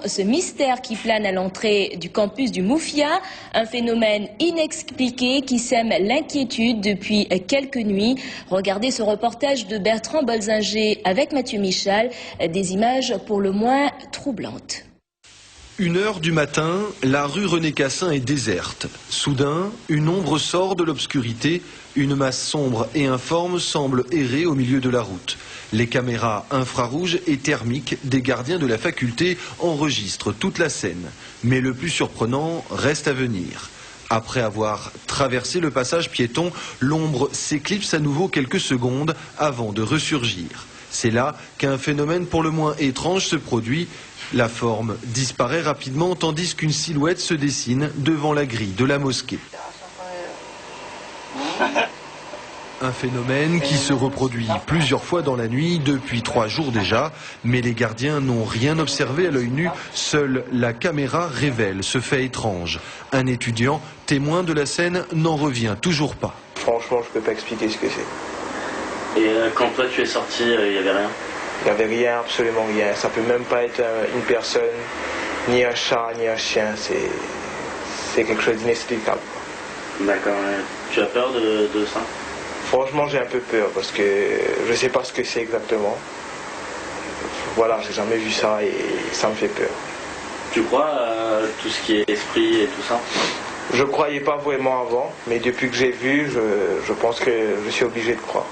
Ce mystère qui plane à l'entrée du campus du Mouffia, un phénomène inexpliqué qui sème l'inquiétude depuis quelques nuits. Regardez ce reportage de Bertrand Bolzinger avec Mathieu Michal, des images pour le moins troublantes. 1h du matin, la rue René Cassin est déserte. Soudain, une ombre sort de l'obscurité. Une masse sombre et informe semble errer au milieu de la route. Les caméras infrarouges et thermiques des gardiens de la faculté enregistrent toute la scène. Mais le plus surprenant reste à venir. Après avoir traversé le passage piéton, l'ombre s'éclipse à nouveau quelques secondes avant de ressurgir. C'est là qu'un phénomène pour le moins étrange se produit. La forme disparaît rapidement tandis qu'une silhouette se dessine devant la grille de la mosquée. Un phénomène qui se reproduit plusieurs fois dans la nuit depuis 3 jours déjà, mais les gardiens n'ont rien observé à l'œil nu. Seule la caméra révèle ce fait étrange. Un étudiant, témoin de la scène, n'en revient toujours pas. Franchement, je peux pas expliquer ce que c'est. Et quand toi tu es sorti, il n'y avait rien? Il n'y avait rien, absolument rien. Ça peut même pas être une personne, ni un chat, ni un chien. C'est quelque chose d'inexplicable. D'accord. Tu as peur de ça? Franchement, j'ai un peu peur parce que je sais pas ce que c'est exactement. Voilà, j'ai jamais vu ça et ça me fait peur. Tu crois à tout ce qui est esprit et tout ça? Je croyais pas vraiment avant, mais depuis que j'ai vu, je pense que je suis obligé de croire.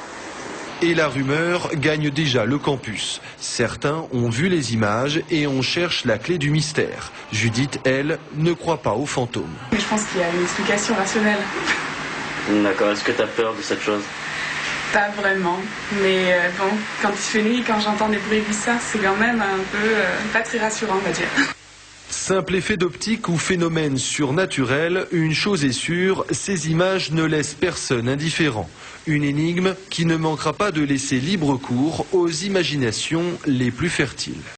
Et la rumeur gagne déjà le campus. Certains ont vu les images et on cherche la clé du mystère. Judith, elle, ne croit pas aux fantômes. Mais je pense qu'il y a une explication rationnelle. D'accord, est-ce que tu as peur de cette chose? Pas vraiment, mais bon, quand il fait nuit, quand j'entends des bruits bizarres, c'est quand même un peu pas très rassurant, on va dire. Simple effet d'optique ou phénomène surnaturel, une chose est sûre, ces images ne laissent personne indifférent. Une énigme qui ne manquera pas de laisser libre cours aux imaginations les plus fertiles.